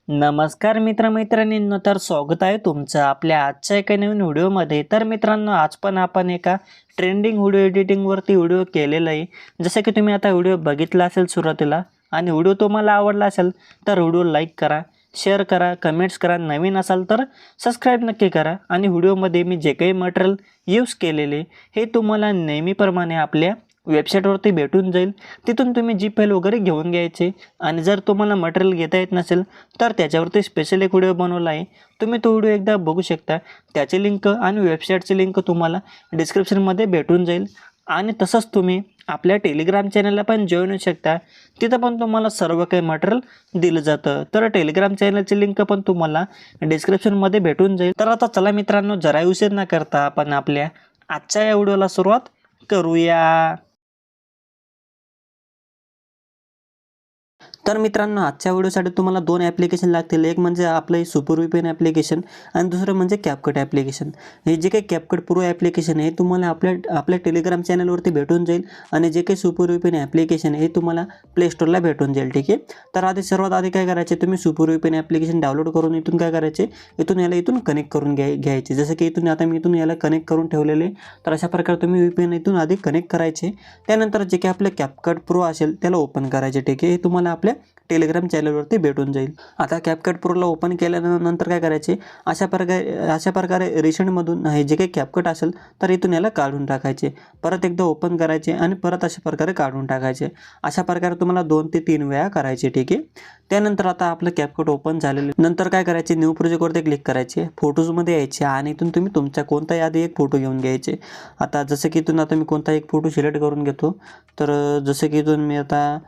नमस्कार मित्रमैत्रिणींनो, तर स्वागत आहे तुमचं आपल्या आजच्या एका नवीन व्हिडिओमध्ये. तर मित्रांनो, आज पण आपण एका ट्रेंडिंग व्हिडिओ एडिटिंगवरती व्हिडिओ केलेला आहे. जसं की तुम्ही आता व्हिडिओ बघितला असेल सुरुवातीला, आणि व्हिडिओ तुम्हाला आवडला असेल तर व्हिडिओ लाईक करा, शेअर करा, कमेंट्स करा. नवीन असाल तर सबस्क्राईब नक्की करा. आणि व्हिडिओमध्ये मी जे काही मटेरियल यूज केलेले हे तुम्हाला नेहमीप्रमाणे आपल्या वेबसाईटवरती भेटून जाईल. तिथून तुम्ही जी फाईल वगैरे घेऊन घ्यायचे. आणि जर तुम्हाला मटेरियल घेता येत नसेल तर त्याच्यावरती स्पेशल एक व्हिडिओ बनवला आहे. तुम्ही तो व्हिडिओ एकदा बघू शकता. त्याची लिंक आणि वेबसाईटची लिंक तुम्हाला डिस्क्रिप्शनमध्ये भेटून जाईल. आणि तसंच तुम्ही आपल्या टेलिग्राम चॅनलला पण जॉईन होऊ शकता. तिथं पण तुम्हाला सर्व काही मटेरियल दिलं जातं. तर टेलिग्राम चॅनलची लिंक पण तुम्हाला डिस्क्रिप्शनमध्ये भेटून जाईल. तर आता चला मित्रांनो, जरा उशीर न करता आपण आपल्या आजच्या या व्हिडिओला सुरुवात करूया. तर मित्रांनो, आजच्या व्हिडिओसाठी तुम्हाला दोन ॲप्लिकेशन लागतील. एक म्हणजे आपलं सुपर VPN ॲप्लिकेशन आणि दुसरं म्हणजे CapCut ॲप्लिकेशन. हे जे काही CapCut प्रो ॲप्लिकेशन आहे तुम्हाला आपल्या टेलिग्राम चॅनलवरती भेटून जाईल. आणि जे काही सुपर VPN ॲप्लिकेशन आहे हे तुम्हाला प्ले स्टोरला भेटून जाईल. ठीक आहे. तर सर्वात आधी काय करायचे, तुम्ही सुपर VPN ॲप्लिकेशन डाउनलोड करून इथून काय करायचे, इथून कनेक्ट करून घ्यायचे. जसं की इथून याला कनेक्ट करून ठेवलेले. तर अशा प्रकारे तुम्ही VPN इथून आधी कनेक्ट करायचे. त्यानंतर जे काही आपलं CapCut प्रो असेल त्याला ओपन करायचे. ठीक आहे. हे तुम्हाला आपल्या टेलिग्राम चॅनलवरती भेटून जाईल. आता CapCut प्रोला ओपन केल्यानंतर काय करायचे, अशा प्रकारे रिसेंटमधून हे जे काही CapCut असेल तर इथून याला काढून टाकायचे. परत एकदा ओपन करायचे आणि परत अशा प्रकारे काढून टाकायचे. अशा प्रकारे तुम्हाला 2 ते 3 वेळा करायचे. ठीक आहे. त्यानंतर आता आपलं CapCut ओपन झालेलं नंतर काय करायचे, न्यू प्रोजेक्टवरती क्लिक करायचे, फोटोजमध्ये यायचे आणि इथून तुम्ही तुमचा कोणताही आधी एक फोटो घेऊन घ्यायचे. आता जसं की इथून आता मी कोणता एक फोटो सिलेक्ट करून घेतो. तर जसं की इथून मी आता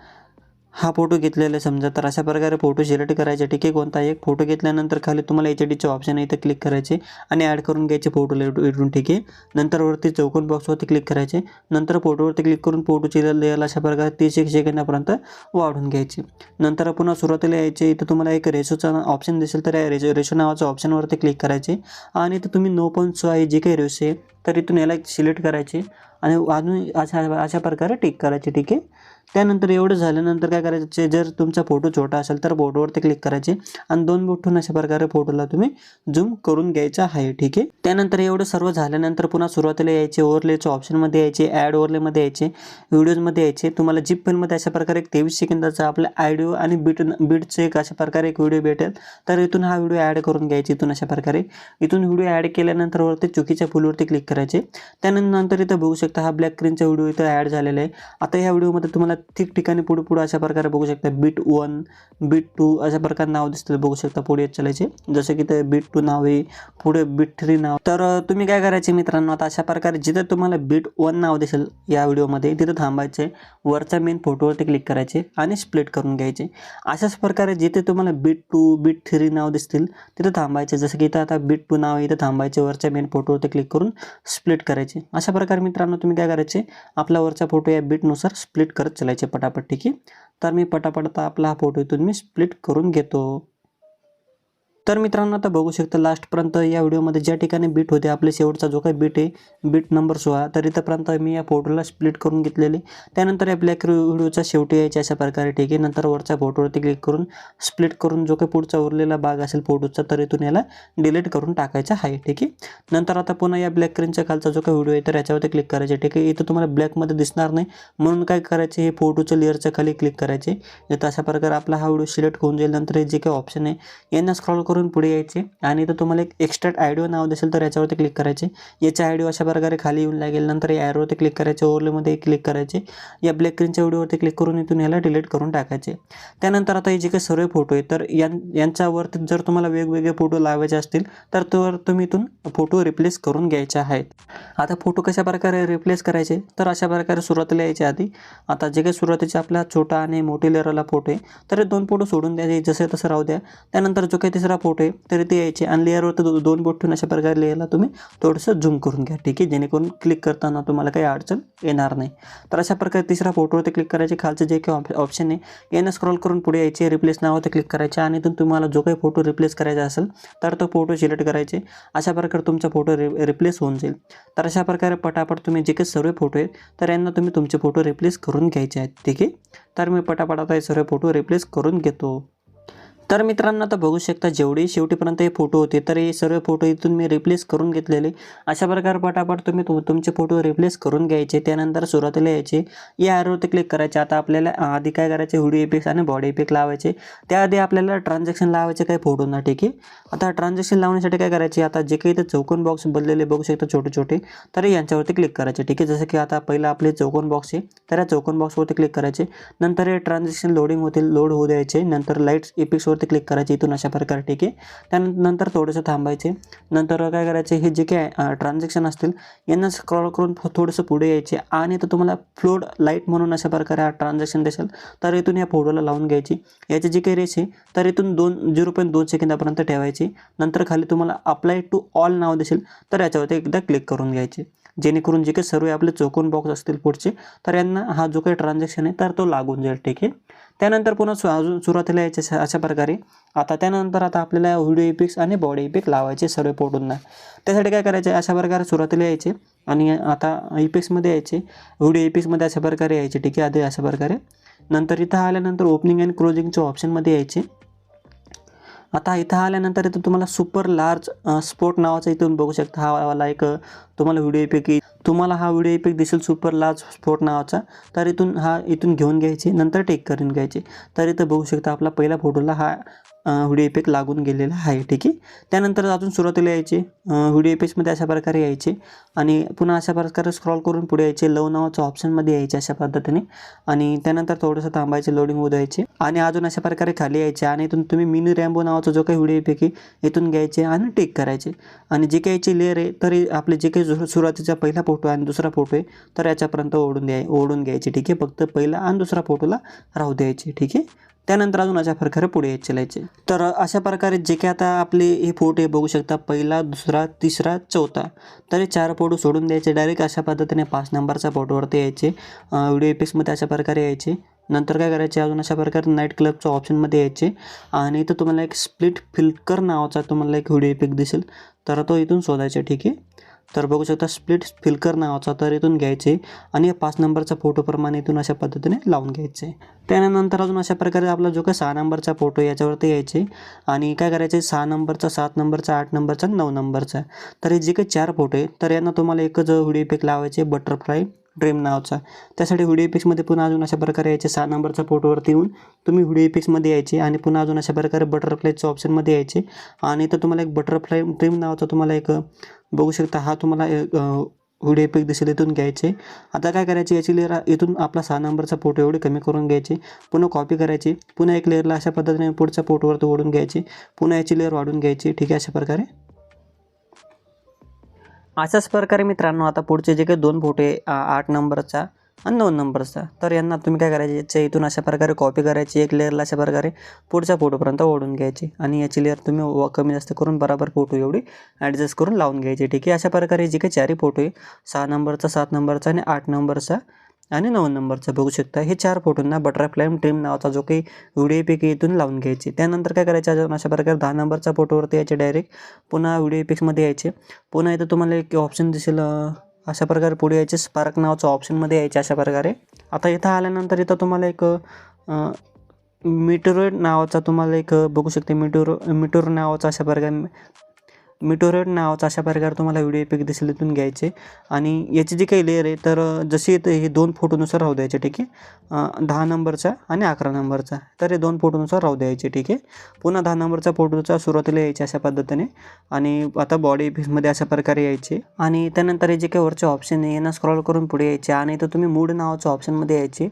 हा फोटो घेतलेला आहे समजा. तर अशा प्रकारे फोटो सिलेक्ट करायचे. ठीक आहे. कोणता एक फोटो घेतल्यानंतर खाली तुम्हाला HDचे ऑप्शन आहे, इथं क्लिक करायचे आणि ॲड करून घ्यायचे फोटो इथून. ठीक आहे. नंतर वरती चौकोन बॉक्सवरती क्लिक करायचे. नंतर फोटोवरती क्लिक करून फोटोची लेअर अशा प्रकारे 30 सेकंदापर्यंत वाढून घ्यायची. नंतर पुन्हा सुरुवातीला यायचे. इथं तुम्हाला एक रेशोचा ऑप्शन दिसेल तर या रेशो नावाच्या ऑप्शनवरती क्लिक करायचे. आणि इथं तुम्ही 9.6 आहे जे काही रेशो आहे तर इथून याला सिलेक्ट करायचे आणि अजून अशा प्रकारे टिक करायचे. ठीक आहे. त्यानंतर एवढं झाल्यानंतर काय करायचे, जर तुमचा फोटो छोटा असेल तर फोटोवरती क्लिक करायचे आणि 2 बोटून अशा प्रकारे फोटोला तुम्ही झूम करून घ्यायचा आहे. ठीक आहे. त्यानंतर एवढं सर्व झाल्यानंतर पुन्हा सुरुवातीला यायचे, ओव्हरलेच्या ऑप्शनमध्ये यायचे, ॲड ओव्हरलेमध्ये यायचे, व्हिडिओजमध्ये यायचे. तुम्हाला जिप फाईलमध्ये अशा प्रकारे एक 23 सेकंदाचा आपला ऑडिओ आणि बीटचं एक अशा प्रकारे एक व्हिडिओ भेटेल. तर इथून हा व्हिडिओ ॲड करून घ्यायचे. इथून अशा प्रकारे इथून व्हिडिओ ॲड केल्यानंतर वरती चुकीच्या फुलवरती क्लिक करायचे. त्यानंतर इथं बघू शकता हा ब्लॅक स्क्रीनचा व्हिडिओ इथं ॲड झालेला आहे. आता या व्हिडिओमध्ये तुम्हाला ठिकठिकाणी पुढे अशा प्रकारे बघू शकता बीट 1, बीट 2 अशा प्रकारे नाव दिसतं. बघू शकता पुढे येत चालायचे. जसं की ते बीट 2 नाव आहे, पुढे बीट 3 नाव. तर तुम्ही काय करायचे मित्रांनो, आता अशा प्रकारे जिथे तुम्हाला बीट 1 नाव दिसेल या व्हिडिओमध्ये तिथं थांबायचे. वरच्या मेन फोटोवरती क्लिक करायचे आणि स्प्लिट करून घ्यायचे. अशाच प्रकारे जिथे तुम्हाला बीट 2, बीट 3 नाव दिसतील तिथं थांबायचे. जसं की इथं आता बीट 2 नाव आहे, इथं थांबायचे. वरच्या मेन फोटोवरती क्लिक करून स्प्लिट करायचे. अशा प्रकारे मित्रांनो तुम्ही काय करायचे, आपला वरचा फोटो या बीटनुसार स्प्लिट करत चालायचे पटापट. ठीक आहे. तर मी पटापट आपला हा फोटो इथून मी स्प्लिट करून घेतो. तर मित्रांनो, आता बघू शकता लास्टपर्यंत या व्हिडिओमध्ये ज्या ठिकाणी बीट होते, आपले शेवटचा जो काही बीट आहे बीट नंबर 16, तर इथंपर्यंत मी या फोटोला स्प्लिट करून घेतलेले. त्यानंतर या ब्लॅक व्हिडिओचा शेवटी यायचे अशा प्रकारे. ठीक आहे. नंतर वरच्या फोटोवरती क्लिक करून स्प्लिट करून जो काही पुढचा उरलेला भाग असेल फोटोचा तर इथून याला डिलीट करून टाकायचा आहे. ठीक आहे. नंतर आता पुन्हा या ब्लॅक स्क्रीनच्या खालचा जो काही व्हिडिओ आहे तर याच्यावरती क्लिक करायचे. ठीक आहे. इथं तुम्हाला ब्लॅकमध्ये दिसणार नाही म्हणून काय करायचे, हे फोटोच्या लेअरच्या खाली क्लिक करायचे. इथं अशा प्रकारे आपला हा व्हिडिओ सिलेक्ट होऊन जाईल. नंतर हे जे काही ऑप्शन आहे यांना स्क्रॉल करून पुढे यायचे आणि इथं तुम्हाला एक एक्स्ट्रा ऑडिओ नाव दिसेल तर याच्यावरती क्लिक करायचे. याचा ऑडिओ अशा प्रकारे खाली येऊन लागेल. नंतर या ॲरोवरती क्लिक करायचे, ओव्हरलेमध्ये क्लिक करायचे. या ब्लॅक स्क्रीनच्या व्हिडिओवरती क्लिक करून इथून याला डिलीट करून टाकायचे. त्यानंतर आता हे जे काही सर्व फोटो आहे तर यांच्यावरती जर तुम्हाला वेगवेगळे फोटो लावायचे असतील तर तुम्ही इथून फोटो रिप्लेस करून घ्यायचे आहेत. आता फोटो कशा प्रकारे रिप्लेस करायचे, तर अशा प्रकारे सुरुवातीला यायचे आधी. आता जे काही सुरुवातीचा आपला छोटा आणि मोठी लेअरला फोटो आहे तर 2 फोटो सोडून द्यायचे, जसे तसं राहू द्या. त्यानंतर जो काही तिसरा फोटो आहे तर ते यायचे आणि लेअरवरती 2 बोट ठेवून अशा प्रकारे लेअरला तुम्ही थोडंसं झूम करून घ्या. ठीक आहे. जेणेकरून क्लिक करताना तुम्हाला काही अडचण येणार नाही. तर अशा प्रकारे तिसरा फोटोवरती क्लिक करायचे. खालचं जे काही ऑप्शन आहे यांना स्क्रॉल करून पुढे यायचे, रिप्लेस नावावरती क्लिक करायचे आणि इथून तुम्हाला जो काही फोटो रिप्लेस करायचा असेल तर तो फोटो सिलेक्ट करायचे. अशा प्रकारे तुमचा फोटो रिप्लेस होऊन जाईल. तर अशा प्रकारे पटापट तुम्ही जे काही सर्व फोटो आहेत तर यांना तुम्ही तुमचे फोटो रिप्लेस करून घ्यायचे आहेत. ठीक आहे. तर मी पटापट आता हे सर्व फोटो रिप्लेस करून घेतो. तर मित्रांनो आता बघू शकता जेवढे शेवटीपर्यंत हे फोटो होते तर हे सर्व फोटो इथून मी रिप्लेस करून घेतलेले. अशा प्रकारे पटापट तुम्ही तुमचे फोटो रिप्लेस करून घ्यायचे. त्यानंतर सुरुवातीला यायचे या ॲरोवरती क्लिक करायचे. आता आपल्याला आधी काय करायचे, व्हिडिओ इफेक्ट्स आणि बॉडी इफेक्ट लावायचे. त्याआधी आपल्याला ट्रान्झॅक्शन लावायचे काही फोटोंना, ठीक आहे. आता ट्रान्झॅक्शन लावण्यासाठी काय करायचे, आता जे काही इथं चौकोन बॉक्स बनलेले बघू शकता छोटे छोटे, तर यांच्यावरती क्लिक करायचे, ठीक आहे. जसं की आता पहिला आपले चौकोन बॉक्स आहे तर या चौकोन बॉक्सवरती क्लिक करायचे. नंतर हे ट्रान्झॅक्शन लोडिंग होतील, लोड होऊ द्यायचे. नंतर लाईट्स इफेक्ट्सवरती क्लिक करायचे इथून अशा प्रकारे, ठीक आहे. त्यानंतर थोडंसं थांबायचे. नंतर काय करायचे, हे जे काही ट्रान्झॅक्शन असतील यांना स्क्रॉल करून थोडंसं पुढे यायचे आणि तर तुम्हाला फ्लोड लाईट म्हणून अशा प्रकारे हा ट्रान्झॅक्शन दिसेल तर इथून या फोटोला लावून घ्यायची. याची जी काही रेस आहे तर इथून 0.2 सेकंदापर्यंत ठेवायची. नंतर खाली तुम्हाला अप्लाय टू ऑल नाव दिसेल तर याच्यावरती एकदा क्लिक करून घ्यायचे, जेणेकरून जे काही सर्व आपले चौकोन बॉक्स असतील पुढचे तर यांना हा जो काही ट्रान्झॅक्शन आहे तर तो लागून जाईल, ठीक आहे. त्यानंतर पुन्हा अजून सुरुवातीला यायचे अशा प्रकारे. त्यानंतर आपल्याला व्हिडिओ इफेक्ट्स आणि बॉडी इफेक्ट लावायचे सर्व फोटोंना. त्यासाठी काय करायचे, अशा प्रकारे सुरुवातीला यायचे आणि आता इफेक्ट्समध्ये यायचे, व्हिडिओ इफेक्ट्समध्ये अशा प्रकारे यायचे, ठीक आहे. आधी अशा प्रकारे. नंतर इथं आल्यानंतर ओपनिंग आणि क्लोजिंगच्या ऑप्शनमध्ये यायचे. आता इथं आल्यानंतर इथं तुम्हाला सुपर लार्ज स्पोर्ट नावाचा इथून बघू शकता हा वाला एक तुम्हाला व्हिडिओ इफेक्ट दिसेल सुपर लार्ज स्पोर्ट नावाचा. तर इथून घेऊन घ्यायचे, नंतर टेक करून घ्यायचे. तर इथं बघू शकता आपला पहिला फोटोला हा व्हिडिओ इफेक्ट लागून गेलेला आहे, ठीक आहे. त्यानंतर अजून सुरुवातीला यायचे, व्हिडिओ इफेक्ट्समध्ये अशा प्रकारे यायचे आणि पुन्हा अशा प्रकारे स्क्रॉल करून पुढे यायचे. लव नावाच्या ऑप्शनमध्ये यायचे अशा पद्धतीने आणि त्यानंतर थोडंसं थांबायचे, लोडिंग होऊ द्यायचे आणि अजून अशा प्रकारे खाली यायचे आणि इथून तुम्ही मिनी रॅम्बो नावाचा जो काही व्हिडिओ इफेक्ट आहे इथून घ्यायचे आणि टेक करायचे. आणि जे काही याची लेअर आहे तर आपले जे काही सुरुवातीचा पहिला फोटो आणि दुसरा फोटो आहे तर याच्यापर्यंत ओढून घ्यायचे, ठीक आहे. फक्त पहिला आणि दुसरा फोटोला राहू द्यायचे, ठीक आहे. त्यानंतर अजून अशा प्रकारे पुढे चालायचे. तर अशा प्रकारे जे काही आता आपले हे फोटो बघू शकता, पहिला, दुसरा, तिसरा, चौथा, तर हे 4 फोटो सोडून द्यायचे. डायरेक्ट अशा पद्धतीने 5 नंबरच्या फोटोवरती यायचे, व्हिडिओ इफेक्ट्समध्ये अशा प्रकारे यायचे. नंतर काय करायचे, अजून अशा प्रकारे नाईट क्लबच्या ऑप्शनमध्ये यायचे आणि इथं तुम्हाला एक स्प्लिट फिल्कर नावाचा तुम्हाला एक व्हिडिओ इफेक्ट दिसेल तर तो इथून शोधायचा, ठीक आहे. तर बघू शकता स्प्लिट फिल्कर नावाचा, तर इथून घ्यायचे आणि 5 नंबरचा फोटोप्रमाणे इथून अशा पद्धतीने लावून घ्यायचे. त्यानंतर अजून अशा प्रकारे आपला जो काही 6 नंबरचा फोटो याच्यावरती यायचे आणि काय करायचे, 6 नंबरचा, 7 नंबरचा, 8 नंबरचा, 9 नंबरचा. तर हे जे काही 4 फोटो आहे तर यांना तुम्हाला एकच व्हिडिओ इफेक्ट लावायचे, बटरफ्लाय ड्रीम नावाचा. त्यासाठी व्हिडिओ इफेक्ट्समध्ये पुन्हा अजून अशा प्रकारे यायचे, 6 नंबरच्या फोटोवरती येऊन तुम्ही व्हिडिओ इफेक्ट्समध्ये यायचे आणि पुन्हा अजून अशा प्रकारे बटरफ्लायच्या ऑप्शनमध्ये यायचे आणि तर तुम्हाला एक बटरफ्लाय ड्रीम नावाचा तुम्हाला एक बघू शकता हा तुम्हाला व्हिडिओ इफेक्ट दिसेल, इथून घ्यायचे. आता काय करायचे, याची लेअर इथून आपला 6 नंबरचा फोटो एवढे कमी करून घ्यायचे, पुन्हा कॉपी करायची, पुन्हा एक लेअरला अशा पद्धतीने पुढच्या फोटोवरती ओढून घ्यायची, पुन्हा याची लेअर वाढून घ्यायची, ठीक आहे. अशाच प्रकारे मित्रांनो आता पुढचे जे काही 2 फोटो आहे 8 नंबरचा आणि 9 नंबरचा, तर यांना तुम्ही काय करायचे, याच्या इथून अशा प्रकारे कॉपी करायची, एक लेअरला अशा प्रकारे पुढच्या फोटोपर्यंत ओढून घ्यायची आणि याची लेअर तुम्ही कमी जास्त करून बराबर फोटो एवढी ॲडजस्ट करून लावून घ्यायची, ठीक आहे. अशा प्रकारे जे काही 4 फोटो आहे 6 नंबरचा, 7 नंबरचा आणि 8 नंबरचा आणि 9 नंबरचा बघू शकता, हे 4 फोटोंना बटरफ्लाय ड्रीम नावाचा जो काही व्हिडिओ इफेक्ट इथून लावून घ्यायचे. त्यानंतर काय करायचे, अजून अशा प्रकारे 10 नंबरच्या फोटोवरती यायचे, डायरेक्ट पुन्हा व्हिडिओ इफेक्ट्समध्ये यायचे. पुन्हा इथं तुम्हाला एक ऑप्शन दिसेल, अशा प्रकारे पुढे यायचे, स्पार्क नावाचं ऑप्शनमध्ये यायचे अशा प्रकारे. आता इथं आल्यानंतर इथं तुम्हाला एक मिटोरेड नावाचा तुम्हाला एक बघू शकते, मिटोर नावाचा अशा प्रकारे तुम्हाला व्हिडिओ इफेक्ट दिसेल, इथून घ्यायचे आणि याची जी काही लेअर आहे तर जशी हे 2 फोटोनुसार राहू द्यायचे, ठीक आहे. 10 नंबरचा आणि 11 नंबरचा, तर हे 2 फोटोनुसार राहू द्यायचे, ठीक आहे. पुन्हा 10 नंबरचा फोटोचा सुरुवातीला यायचे अशा पद्धतीने आणि आता बॉडी इफेक्ट्समध्ये अशा प्रकारे यायचे आणि त्यानंतर हे जे काही वरचे ऑप्शन आहे यांना स्क्रॉल करून पुढे यायचे आणि इथं तुम्ही मूड नावाच्या ऑप्शनमध्ये यायचे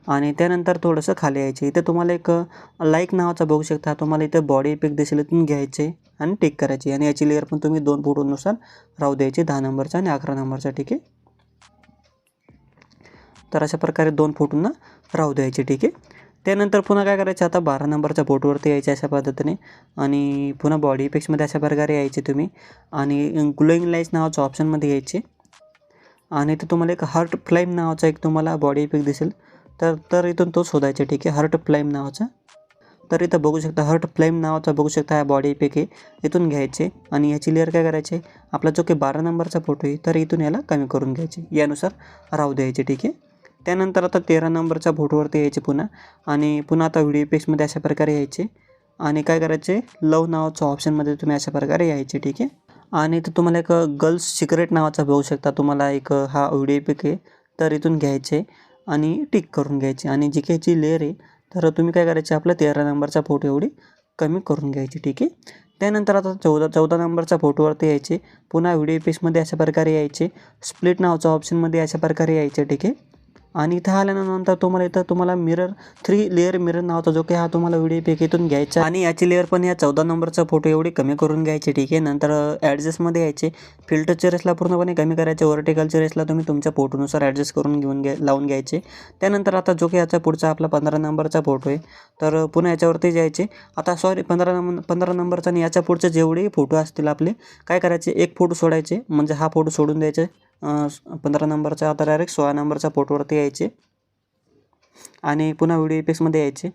आणि त्यानंतर थोडंसं खाली यायचे. इथे तुम्हाला एक लाईक नावाचा बघू शकता, तुम्हाला इथं बॉडी इफेक्ट दिसेल, इथून घ्यायचे आणि टेक करायची आणि याची लेअर पण तुम्ही 2 फोटोनुसार राहू द्यायची, 10 नंबरचा आणि 11 नंबरचा, ठीक आहे. तर अशा प्रकारे 2 फोटोंना राहू द्यायचे, ठीक आहे. त्यानंतर पुन्हा काय करायचं, आता 12 नंबरच्या फोटोवरती यायचे अशा पद्धतीने आणि पुन्हा बॉडी इफेक्ट्समध्ये अशा प्रकारे यायचे तुम्ही आणि ग्लोईंग लाईट्स नावाच्या ऑप्शनमध्ये यायचे आणि इथं तुम्हाला एक हार्ट फ्लेम नावाचा एक तुम्हाला बॉडी इफेक्ट दिसेल, तर इथून तो शोधायचा, ठीक आहे. हार्ट फ्लेम नावाचा, तर इथं बघू शकता हार्ट फ्लेम नावाचा बघू शकता हा बॉडी इफेक्ट आहे, इथून घ्यायचे आणि याची लेअर काय करायचे, आपला जो काही 12 नंबरचा फोटो आहे तर इथून याला कमी करून घ्यायचे, यानुसार राहू द्यायचे, ठीक आहे. त्यानंतर आता 13 नंबरच्या फोटोवरती यायचे पुन्हा आणि पुन्हा आता व्हिडिओ इफेक्ट्समध्ये अशा प्रकारे यायचे आणि काय करायचे, लव नावाचं ऑप्शनमध्ये तुम्ही अशा प्रकारे यायचे. ठीक आहे. आणि इथं तुम्हाला एक गर्ल्स सिक्रेट नावाचा बघू शकता, तुम्हाला एक हा व्हिडिओ पिक आहे, तर इथून घ्यायचे आणि टिक करून घ्यायचे. आणि जी काही लेअर आहे तर तुम्ही काय करायचे, आपला 13 नंबरचा फोटो एवढी कमी करून घ्यायची. ठीक आहे. त्यानंतर आता 14 नंबरचा फोटोवरती यायचे. पुन्हा व्हिडिओ पिक्समध्ये अशा प्रकारे यायचे. स्प्लिट नावाच्या ऑप्शनमध्ये अशा प्रकारे यायचे. ठीक आहे. आणि इथं आल्यानंतर तुम्हाला मिरर 3 लेअर मिरर नावाचा जो काही हा तुम्हाला व्हिडिओ पिक इथून घ्यायचा आणि याची लेअर पण या 14 नंबरचा फोटो एवढी कमी करून घ्यायची. ठीक आहे. नंतर ॲडजस्टमध्ये यायचे. फिल्टरच्या रेसला पूर्णपणे कमी करायचे. व्हर्टिकलच्या रेसला तुम्ही तुमच्या फोटोनुसार ॲडजस्ट करून लावून घ्यायचे. त्यानंतर आता जो काही याचा पुढचा आपला 15 नंबरचा फोटो आहे, तर पुन्हा याच्यावरती जायचे. आता 15 नंबरचा आणि याच्या पुढचे जेवढे फोटो असतील आपले, काय करायचे, एक फोटो सोडायचे, म्हणजे हा फोटो सोडून द्यायचे. 15 नंबरचा आता डायरेक्ट 16 नंबरच्या फोटोवरती यायचे आणि पुन्हा व्हिडिओ इफेक्ट्समध्ये यायचे.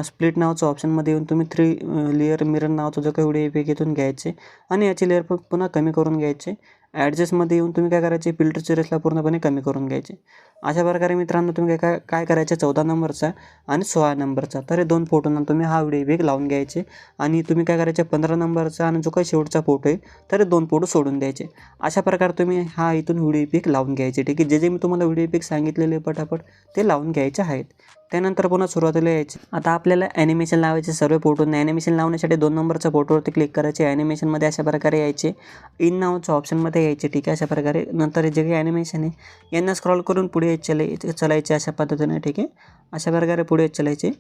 स्प्लिट नावाचं ऑप्शनमध्ये येऊन तुम्ही 3 लेअर मिरर नावाचा जो काही व्हिडिओ इफेक्ट इथून घ्यायचे आणि याची लेअर पुन्हा कमी करून घ्यायचे. ॲडजस्टमध्ये येऊन तुम्ही काय करायचे, फिल्टरच्या रेसला पूर्णपणे कमी करून घ्यायचे. अशा प्रकारे मित्रांनो तुम्ही काय करायचे, 14 नंबरचा आणि 16 नंबरचा तर हे 2 फोटोंना तुम्ही हा व्हिडिओ इफेक्ट लावून घ्यायचे. आणि तुम्ही काय करायचे, 15 नंबरचा आणि जो काही शेवटचा फोटो आहे तर 2 फोटो सोडून द्यायचे. अशा प्रकारे तुम्ही हा इथून व्हिडिओ इफेक्ट लावून घ्यायचे. ठीक आहे. जे मी तुम्हाला व्हिडिओ इफेक्ट सांगितलेले पटापट ते लावून घ्यायचे आहेत. त्यानंतर पुन्हा सुरुवातीला यायचे. आता आपल्याला ॲनिमेशन लावायचे सर्व फोटोंना. ॲनिमेशन लावण्यासाठी 2 नंबरच्या फोटोवरती क्लिक करायचे. ॲनिमेशनमध्ये अशा प्रकारे यायचे. इन नावाच्या ऑप्शनमध्ये यायचे. ठीक आहे. अशा प्रकारे नंतर जे काही ॲनिमेशन आहे यांना स्क्रॉल करून पुढे चलायचे अशा पद्धतीने. ठीक आहे. अशा प्रकारे पुढे चलायचे.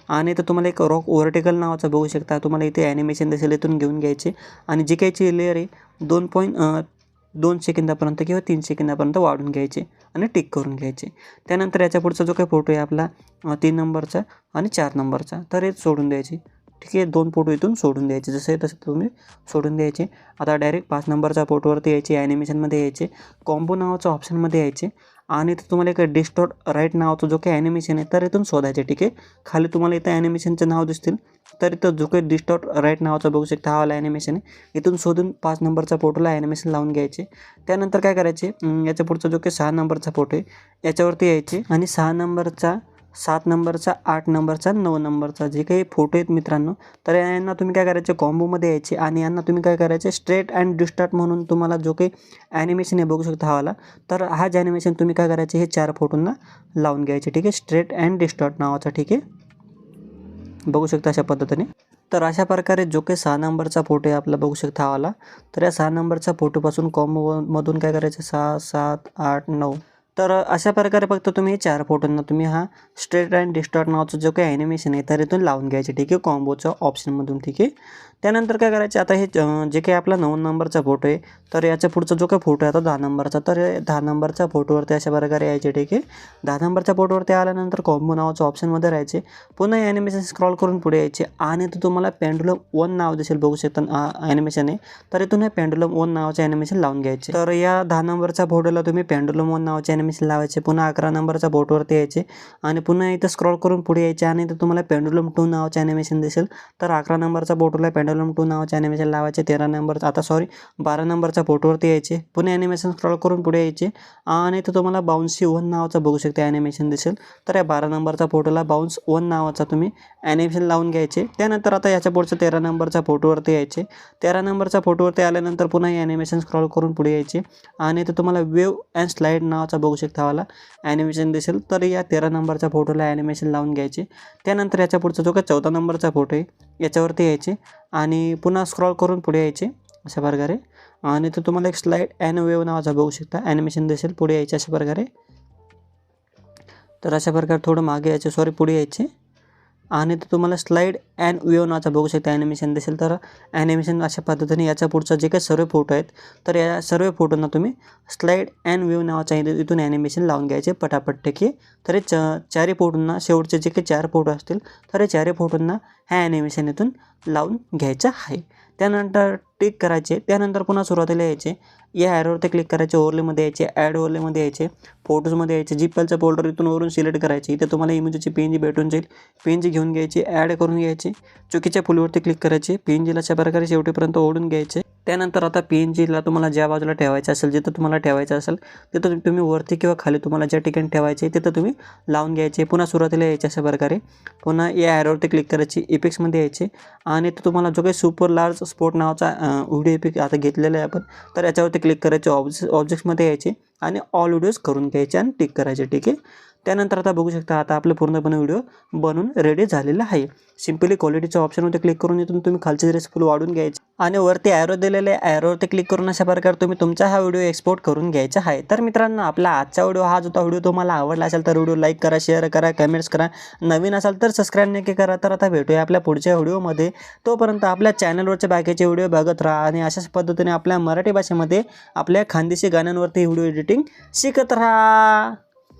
आणि तर तुम्हाला एक रॉक व्हर्टिकल नावाचा बघू शकता, तुम्हाला इथे ॲनिमेशन दिसेल, इथून घेऊन घ्यायचे आणि जी काहीची लेअर आहे 2 सेकंदापर्यंत किंवा 3 सेकंदापर्यंत वाढून घ्यायचे आणि टिक करून घ्यायचे. त्यानंतर याच्या पुढचा जो काही फोटो आहे आपला 3 नंबरचा आणि 4 नंबरचा तर हे सोडून द्यायचे. ठीक आहे. 2 फोटो इथून सोडून द्यायचे, जसे तसे तुम्ही सोडून द्यायचे. आता डायरेक्ट 5 नंबरच्या फोटोवरती यायचे. ॲनिमेशनमध्ये यायचे. कॉम्बो नावाच्या ऑप्शनमध्ये यायचे आणि इथं तुम्हाला एक डिस्टॉर्ट राईट नावाचं जो काही ॲनिमेशन आहे तर इथून शोधायचे. ठीक आहे. खाली तुम्हाला इथं ॲनिमेशनचं नाव दिसतील, तर इथं जो काही डिस्टॉर्ट राईट नावाचा बघू शकता हा वाला ॲनिमेशन आहे, इथून शोधून 5 नंबरच्या फोटोला ॲनिमेशन लावून घ्यायचे. त्यानंतर काय करायचे, याच्या पुढचा जो काही 6 नंबरचा फोटो आहे याच्यावरती यायचे आणि 6 नंबरचा, 7 नंबरचा, 8 नंबरचा, 9 नंबरचा जे काही फोटो आहेत मित्रांनो, तर यांना तुम्ही काय करायचे, कॉम्बोमध्ये यायचे आणि यांना तुम्ही काय करायचे, स्ट्रेट अँड डिस्टॉर्ट म्हणून तुम्हाला जो काही ॲनिमेशन आहे बघू शकता हवाला, तर हा जे ॲनिमेशन तुम्ही काय करायचे, हे 4 फोटोंना लावून घ्यायचे. ठीक आहे. स्ट्रेट अँड डिस्टॉर्ट नावाचा. ठीक आहे. बघू शकता अशा पद्धतीने. तर अशा प्रकारे जो काही 6 नंबरचा फोटो आहे आपला बघू शकता हवाला, तर या 6 नंबरच्या फोटोपासून कॉम्बोमधून काय करायचं, 6, 7, 8, 9, तर अशा प्रकारे फक्त तुम्ही 4 फोटोंना तुम्ही हा स्ट्रेट अँड डिस्टॉर्ट नावाचं जो काही ॲनिमेशन आहे तर इथून लावून घ्यायचे. ठीक आहे. कॉम्बोच्या ऑप्शनमधून. ठीक आहे. त्यानंतर काय करायचे, आता हे जे काही आपला 9 नंबरचा फोटो आहे तर याच्या पुढचा जो काही फोटो आहे आता 10 नंबरचा, तर 10 नंबरच्या फोटोवरती अशा प्रकारे यायचे. ठीक आहे. 10 नंबरच्या फोटोवरती आल्यानंतर कॉम्बो नावाचं ऑप्शनमध्ये राहायचे. पुन्हा ॲनिमेशन स्क्रॉल करून पुढे यायचे आणि तर तुम्हाला पेंडुलम 1 नाव दिसेल, बघू शकता ॲनिमेशन आहे, तर इथून हे पेंडुलम 1 नावाचे ॲनिमेशन लावून घ्यायचे. तर या 10 नंबरच्या फोटोला तुम्ही पेंडुलम 1 नावाचे ॲनिमेशन लावायचे. पुन्हा 11 नंबरच्या फोटोवरती यायचे आणि पुन्हा इथं स्क्रॉल करून पुढे यायचे आणि तर तुम्हाला पेंडुलम 2 नावाचे ॲनिमेशन दिसेल, तर 11 नंबरच्या फोटोला पेंडुलम 2 नावाचे ॲनिमेशन लावायचे. 12 नंबरच्या फोटोवरती यायचे. पुन्हा ॲनिमेशन स्क्रॉल करून पुढे यायचे आणि तर तुम्हाला बाउन्सी 1 नावाचा बघू शकता ॲनिमेशन दिसेल, तर या 12 नंबरच्या फोटोला बाउन्स 1 नावाचा तुम्ही ॲनिमेशन लावून घ्यायचे. त्यानंतर आता याच्या पुढच्या 13 नंबरच्या फोटोवरती यायचे. 13 नंबरच्या फोटोवरती आल्यानंतर पुन्हा हे ॲनिमेशन स्क्रॉल करून पुढे यायचे आणि तर तुम्हाला वेव्ह अँड स्लाईड नावाचा बघू शकता वाला ॲनिमेशन दिसेल, तर या 13 नंबरच्या फोटोला ॲनिमेशन लावून घ्यायचे. त्यानंतर याच्या पुढचा जो काही 14 नंबरचा फोटो आहे याच्यावरती यायचे आणि पुन्हा स्क्रॉल करून पुढे यायचे अशा प्रकारे आणि तर तुम्हाला एक स्लाईड अँड वेव्ह नावाचा बघू शकता ॲनिमेशन दिसेल, पुढे यायचे अशा प्रकारे. तर अशा प्रकारे थोडं मागे यायचे, पुढे यायचे आणि तर तुम्हाला स्लाईड अँड वेव्ह नावाचा बघू शकता ॲनिमेशन दिसेल, तर ॲनिमेशन अशा पद्धतीने. याच्या पुढचा जे काही सर्व फोटो आहेत तर या सर्व फोटोंना तुम्ही स्लाईड अँड वेव्ह नावाचा इथून ॲनिमेशन लावून घ्यायचे पटापट. ठीक आहे. तर हे 4 फोटोंना, शेवटचे जे काही 4 फोटो असतील तर हे 4 फोटोंना ह्या ॲनिमेशन इथून लावून घ्यायचं आहे. त्यानंतर टिक करायचे. त्यानंतर पुन्हा सुरुवातीला यायचे, या ॲरोवरती क्लिक करायचे, ओव्हरलेमध्ये यायचे, ॲड ओव्हरलेमध्ये यायचे, फोटोजमध्ये यायचे, जीपलचा फोल्डर इथून वरून सिलेक्ट करायचे. इथे तुम्हाला इमेजची PNG भेटून जाईल, PNG घेऊन घ्यायची, ॲड करून घ्यायची, चुकीच्या फुलवरती क्लिक करायचे, PNGला अशा प्रकारे शेवटीपर्यंत ओढून घ्यायचे. त्यानंतर आता PNGला तुम्हाला ज्या बाजूला ठेवायचं असेल, जिथं तुम्हाला ठेवायचं असेल तिथं तुम्ही वरती किंवा खाली तुम्हाला ज्या ठिकाणी ठेवायचे तिथं तुम्ही लावून घ्यायचे. पुन्हा सुरुवातीला यायचे अशा प्रकारे. पुन्हा या ॲरोवरती क्लिक करायची, इफेक्ट्समध्ये यायचे आणि तो तुम्हाला जो काही सुपर लार्ज स्पोर्ट नावाचा व्हिडिओ इफेक्ट आता घेतलेला आहे आपण, तर याच्यावरती क्लिक करायचे, ऑब्जेक्ट्समध्ये यायचे आणि ऑल व्हिडिओज करून घ्यायचे आणि टिक करायचे. ठीक आहे. त्यानंतर आता बघू शकता आता आपलं पूर्णपणे व्हिडिओ बनवून रेडी झालेला आहे. सिम्पली क्वालिटीच्या ऑप्शनवरती क्लिक करून इथून तुम्ही खालचे रेस फुल वाढून घ्यायचे आणि वरती ॲरो दिलेले ॲरोवरती क्लिक करून अशा प्रकारे तुम्ही तुमचा हा व्हिडिओ एक्सपोर्ट करून घ्यायचा आहे. तर मित्रांनो, आपला आजचा व्हिडिओ हा जो व्हिडिओ तुम्हाला आवडला असेल तर व्हिडिओ लाईक करा, शेअर करा, कमेंट्स करा. नवीन असाल तर सबस्क्राईब नक्की करा. तर आता भेटूया आपल्या पुढच्या व्हिडिओमध्ये. तोपर्यंत आपल्या चॅनलवरचे बाकीचे व्हिडिओ बघत राहा आणि अशाच पद्धतीने आपल्या मराठी भाषेमध्ये आपल्या खानदेशी गाण्यांवरती व्हिडिओ एडिटिंग शिकत राहा.